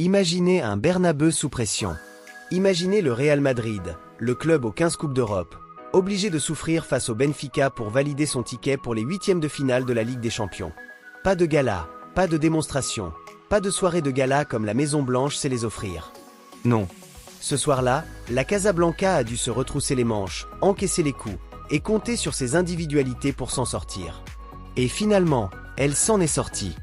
Imaginez un Bernabeu sous pression. Imaginez le Real Madrid, le club aux 15 Coupes d'Europe, obligé de souffrir face au Benfica pour valider son ticket pour les huitièmes de finale de la Ligue des Champions. Pas de gala, pas de démonstration, pas de soirée de gala comme la Maison Blanche sait les offrir. Non. Ce soir-là, la Casablanca a dû se retrousser les manches, encaisser les coups, et compter sur ses individualités pour s'en sortir. Et finalement, elle s'en est sortie.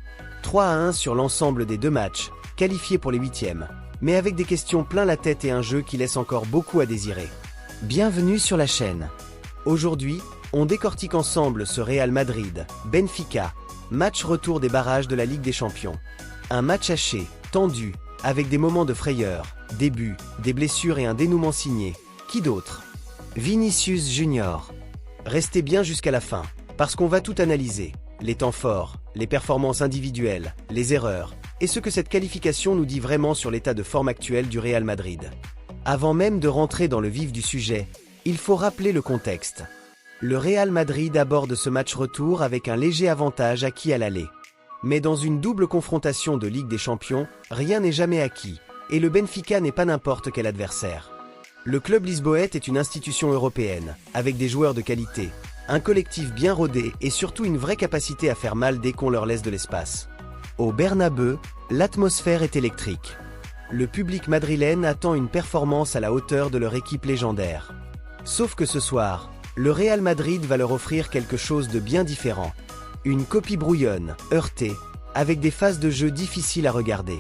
3-1 sur l'ensemble des deux matchs, qualifiés pour les huitièmes, mais avec des questions plein la tête et un jeu qui laisse encore beaucoup à désirer. Bienvenue sur la chaîne. Aujourd'hui, on décortique ensemble ce Real Madrid, Benfica, match retour des barrages de la Ligue des Champions. Un match haché, tendu, avec des moments de frayeur, des buts, des blessures et un dénouement signé. Qui d'autre? Vinicius Junior. Restez bien jusqu'à la fin, parce qu'on va tout analyser. Les temps forts, les performances individuelles, les erreurs, et ce que cette qualification nous dit vraiment sur l'état de forme actuel du Real Madrid. Avant même de rentrer dans le vif du sujet, il faut rappeler le contexte. Le Real Madrid aborde ce match retour avec un léger avantage acquis à l'aller. Mais dans une double confrontation de Ligue des Champions, rien n'est jamais acquis, et le Benfica n'est pas n'importe quel adversaire. Le club lisboète est une institution européenne, avec des joueurs de qualité, un collectif bien rodé et surtout une vraie capacité à faire mal dès qu'on leur laisse de l'espace. Au Bernabeu, l'atmosphère est électrique. Le public madrilène attend une performance à la hauteur de leur équipe légendaire. Sauf que ce soir, le Real Madrid va leur offrir quelque chose de bien différent. Une copie brouillonne, heurtée, avec des phases de jeu difficiles à regarder.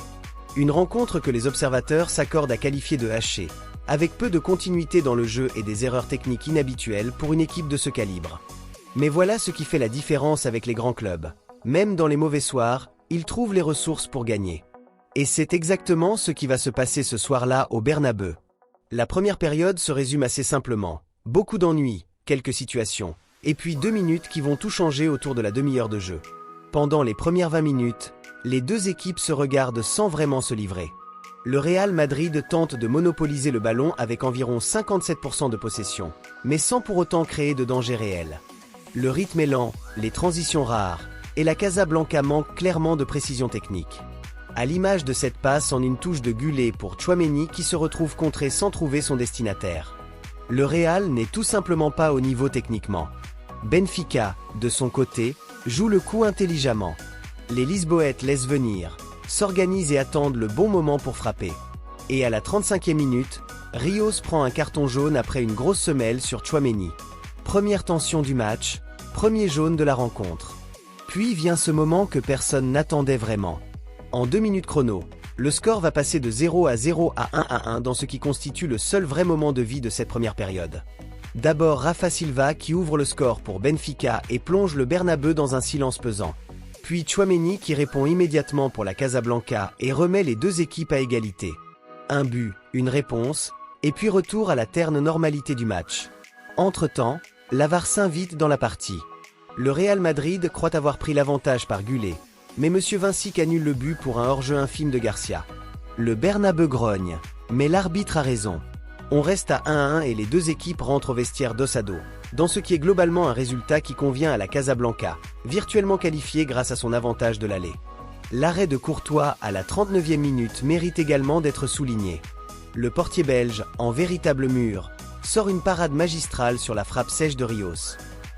Une rencontre que les observateurs s'accordent à qualifier de hachée, avec peu de continuité dans le jeu et des erreurs techniques inhabituelles pour une équipe de ce calibre. Mais voilà ce qui fait la différence avec les grands clubs. Même dans les mauvais soirs, ils trouvent les ressources pour gagner. Et c'est exactement ce qui va se passer ce soir-là au Bernabeu. La première période se résume assez simplement. Beaucoup d'ennuis, quelques situations, et puis 2 minutes qui vont tout changer autour de la demi-heure de jeu. Pendant les premières 20 minutes, les deux équipes se regardent sans vraiment se livrer. Le Real Madrid tente de monopoliser le ballon avec environ 57% de possession, mais sans pour autant créer de danger réel. Le rythme est lent, les transitions rares, et la Casablanca manque clairement de précision technique. À l'image de cette passe en une touche de Gullet pour Tchouaméni qui se retrouve contré sans trouver son destinataire. Le Real n'est tout simplement pas au niveau techniquement. Benfica, de son côté, joue le coup intelligemment. Les Lisboètes laissent venir, s'organisent et attendent le bon moment pour frapper. Et à la 35e minute, Rios prend un carton jaune après une grosse semelle sur Tchouaméni. Première tension du match, premier jaune de la rencontre. Puis vient ce moment que personne n'attendait vraiment. En 2 minutes chrono, le score va passer de 0-0 à 1-1 dans ce qui constitue le seul vrai moment de vie de cette première période. D'abord Rafa Silva qui ouvre le score pour Benfica et plonge le Bernabeu dans un silence pesant. Puis Tchouaméni qui répond immédiatement pour la Casablanca et remet les deux équipes à égalité. Un but, une réponse, et puis retour à la terne normalité du match. Entre-temps, la VAR s'invite dans la partie. Le Real Madrid croit avoir pris l'avantage par Gullet, mais M. Vinci annule le but pour un hors-jeu infime de Garcia. Le Bernabeu grogne, mais l'arbitre a raison. On reste à 1-1 et les deux équipes rentrent au vestiaire dos à dos, dans ce qui est globalement un résultat qui convient à la Casablanca, virtuellement qualifiée grâce à son avantage de l'aller. L'arrêt de Courtois à la 39e minute mérite également d'être souligné. Le portier belge, en véritable mur, sort une parade magistrale sur la frappe sèche de Rios.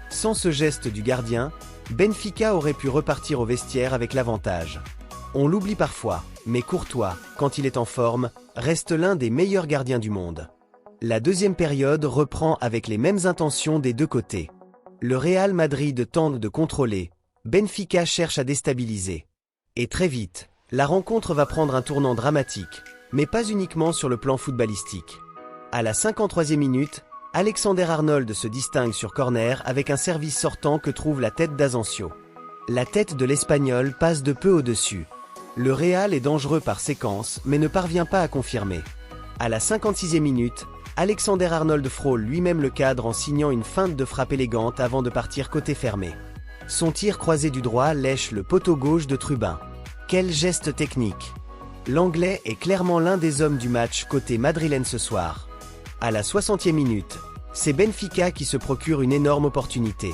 Sans ce geste du gardien, Benfica aurait pu repartir au vestiaire avec l'avantage. On l'oublie parfois, mais Courtois, quand il est en forme, reste l'un des meilleurs gardiens du monde. La deuxième période reprend avec les mêmes intentions des deux côtés. Le Real Madrid tente de contrôler, Benfica cherche à déstabiliser. Et très vite, la rencontre va prendre un tournant dramatique, mais pas uniquement sur le plan footballistique. À la 53e minute, Alexander-Arnold se distingue sur corner avec un service sortant que trouve la tête d'Asensio. La tête de l'Espagnol passe de peu au-dessus. Le Real est dangereux par séquence, mais ne parvient pas à confirmer. À la 56e minute, Alexander-Arnold frôle lui-même le cadre en signant une feinte de frappe élégante avant de partir côté fermé. Son tir croisé du droit lèche le poteau gauche de Trubin. Quel geste technique! L'Anglais est clairement l'un des hommes du match côté madrilène ce soir. À la 60e minute, c'est Benfica qui se procure une énorme opportunité.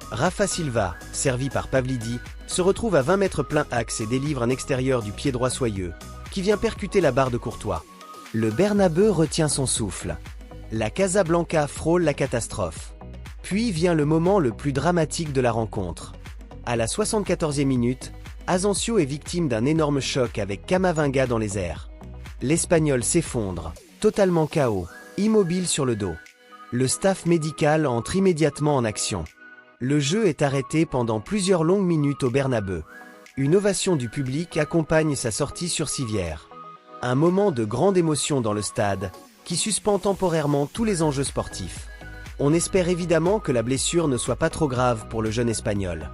Rafa Silva, servi par Pavlidi, se retrouve à 20 mètres plein axe et délivre un extérieur du pied droit soyeux, qui vient percuter la barre de Courtois. Le Bernabeu retient son souffle. La Casablanca frôle la catastrophe. Puis vient le moment le plus dramatique de la rencontre. À la 74e minute, Asensio est victime d'un énorme choc avec Camavinga dans les airs. L'Espagnol s'effondre, totalement KO, immobile sur le dos. Le staff médical entre immédiatement en action. Le jeu est arrêté pendant plusieurs longues minutes au Bernabeu. Une ovation du public accompagne sa sortie sur civière. Un moment de grande émotion dans le stade, qui suspend temporairement tous les enjeux sportifs. On espère évidemment que la blessure ne soit pas trop grave pour le jeune Espagnol.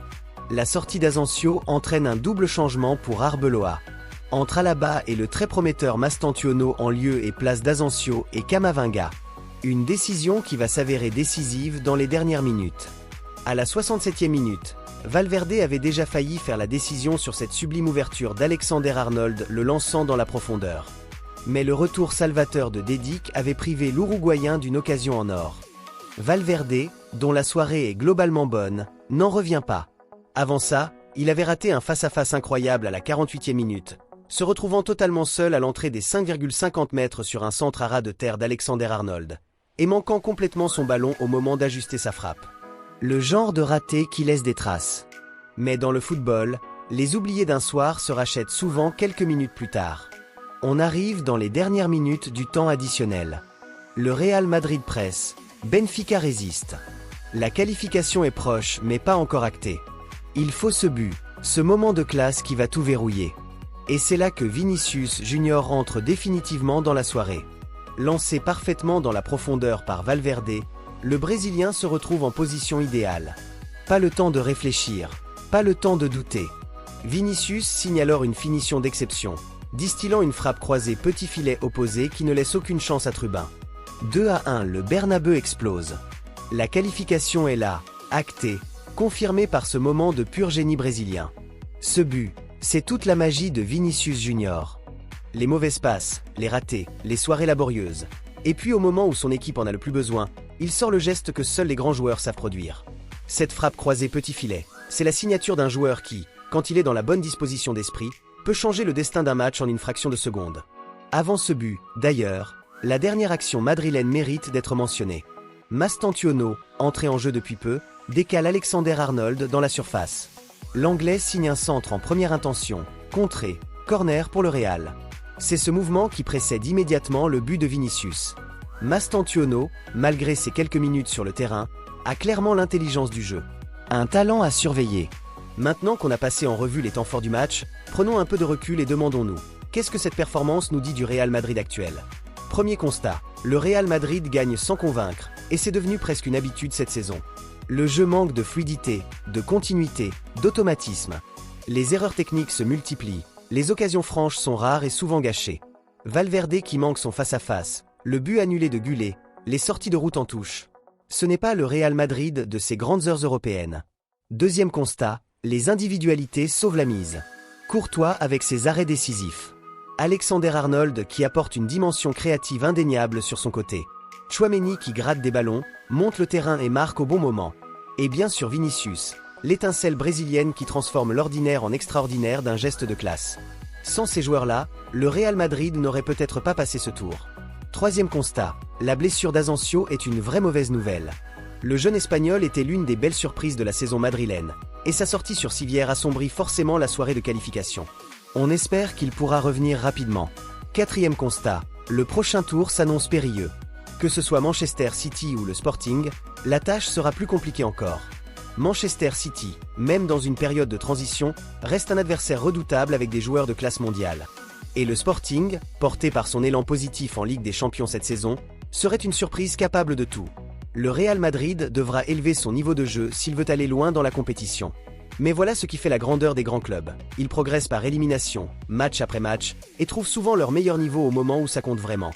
La sortie d'Asensio entraîne un double changement pour Arbeloa. Entre Alaba et le très prometteur Mastantuono en lieu et place d'Asensio et Camavinga. Une décision qui va s'avérer décisive dans les dernières minutes. À la 67e minute, Valverde avait déjà failli faire la décision sur cette sublime ouverture d'Alexander-Arnold, le lançant dans la profondeur. Mais le retour salvateur de Dedic avait privé l'Uruguayen d'une occasion en or. Valverde, dont la soirée est globalement bonne, n'en revient pas. Avant ça, il avait raté un face-à-face incroyable à la 48e minute, se retrouvant totalement seul à l'entrée des 5,50 mètres sur un centre à ras de terre d'Alexander-Arnold, et manquant complètement son ballon au moment d'ajuster sa frappe. Le genre de raté qui laisse des traces. Mais dans le football, les oubliés d'un soir se rachètent souvent quelques minutes plus tard. On arrive dans les dernières minutes du temps additionnel. Le Real Madrid presse, Benfica résiste. La qualification est proche mais pas encore actée. Il faut ce but, ce moment de classe qui va tout verrouiller. Et c'est là que Vinicius Junior entre définitivement dans la soirée. Lancé parfaitement dans la profondeur par Valverde, le Brésilien se retrouve en position idéale. Pas le temps de réfléchir, pas le temps de douter. Vinicius signe alors une finition d'exception, distillant une frappe croisée petit filet opposé qui ne laisse aucune chance à Trubin. 2-1, le Bernabeu explose. La qualification est là, actée, confirmée par ce moment de pur génie brésilien. Ce but, c'est toute la magie de Vinicius Junior. Les mauvaises passes, les ratés, les soirées laborieuses. Et puis au moment où son équipe en a le plus besoin, il sort le geste que seuls les grands joueurs savent produire. Cette frappe croisée petit filet, c'est la signature d'un joueur qui, quand il est dans la bonne disposition d'esprit, peut changer le destin d'un match en une fraction de seconde. Avant ce but, d'ailleurs, la dernière action madrilène mérite d'être mentionnée. Mastantuono, entré en jeu depuis peu, décale Alexander-Arnold dans la surface. L'Anglais signe un centre en première intention, contré, corner pour le Real. C'est ce mouvement qui précède immédiatement le but de Vinicius. Mastantuono, malgré ses quelques minutes sur le terrain, a clairement l'intelligence du jeu. Un talent à surveiller. Maintenant qu'on a passé en revue les temps forts du match, prenons un peu de recul et demandons-nous, qu'est-ce que cette performance nous dit du Real Madrid actuel ? Premier constat, le Real Madrid gagne sans convaincre, et c'est devenu presque une habitude cette saison. Le jeu manque de fluidité, de continuité, d'automatisme. Les erreurs techniques se multiplient, les occasions franches sont rares et souvent gâchées. Valverde qui manque son face-à-face, le but annulé de Gullet, les sorties de route en touche. Ce n'est pas le Real Madrid de ces grandes heures européennes. Deuxième constat, les individualités sauvent la mise. Courtois avec ses arrêts décisifs. Alexander-Arnold qui apporte une dimension créative indéniable sur son côté. Tchouaméni qui gratte des ballons, monte le terrain et marque au bon moment. Et bien sûr Vinicius, l'étincelle brésilienne qui transforme l'ordinaire en extraordinaire d'un geste de classe. Sans ces joueurs-là, le Real Madrid n'aurait peut-être pas passé ce tour. Troisième constat, la blessure d'Asensio est une vraie mauvaise nouvelle. Le jeune Espagnol était l'une des belles surprises de la saison madrilène, et sa sortie sur civière assombrit forcément la soirée de qualification. On espère qu'il pourra revenir rapidement. Quatrième constat, le prochain tour s'annonce périlleux. Que ce soit Manchester City ou le Sporting, la tâche sera plus compliquée encore. Manchester City, même dans une période de transition, reste un adversaire redoutable avec des joueurs de classe mondiale. Et le Sporting, porté par son élan positif en Ligue des Champions cette saison, serait une surprise capable de tout. Le Real Madrid devra élever son niveau de jeu s'il veut aller loin dans la compétition. Mais voilà ce qui fait la grandeur des grands clubs. Ils progressent par élimination, match après match, et trouvent souvent leur meilleur niveau au moment où ça compte vraiment.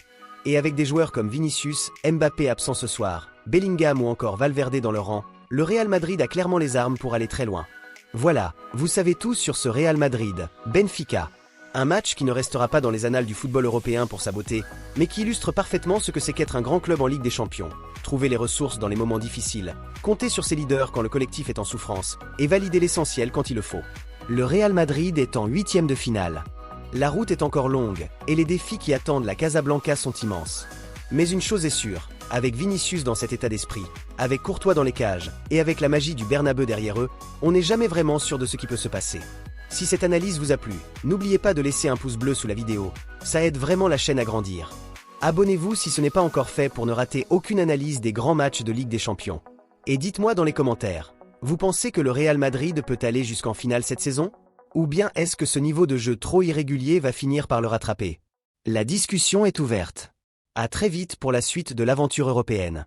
Et avec des joueurs comme Vinicius, Mbappé absent ce soir, Bellingham ou encore Valverde dans leur rang, le Real Madrid a clairement les armes pour aller très loin. Voilà, vous savez tout sur ce Real Madrid, Benfica. Un match qui ne restera pas dans les annales du football européen pour sa beauté, mais qui illustre parfaitement ce que c'est qu'être un grand club en Ligue des Champions. Trouver les ressources dans les moments difficiles, compter sur ses leaders quand le collectif est en souffrance, et valider l'essentiel quand il le faut. Le Real Madrid est en 8e de finale. La route est encore longue, et les défis qui attendent la Casablanca sont immenses. Mais une chose est sûre, avec Vinicius dans cet état d'esprit, avec Courtois dans les cages, et avec la magie du Bernabeu derrière eux, on n'est jamais vraiment sûr de ce qui peut se passer. Si cette analyse vous a plu, n'oubliez pas de laisser un pouce bleu sous la vidéo, ça aide vraiment la chaîne à grandir. Abonnez-vous si ce n'est pas encore fait pour ne rater aucune analyse des grands matchs de Ligue des Champions. Et dites-moi dans les commentaires, vous pensez que le Real Madrid peut aller jusqu'en finale cette saison? Ou bien est-ce que ce niveau de jeu trop irrégulier va finir par le rattraper? La discussion est ouverte. À très vite pour la suite de l'aventure européenne.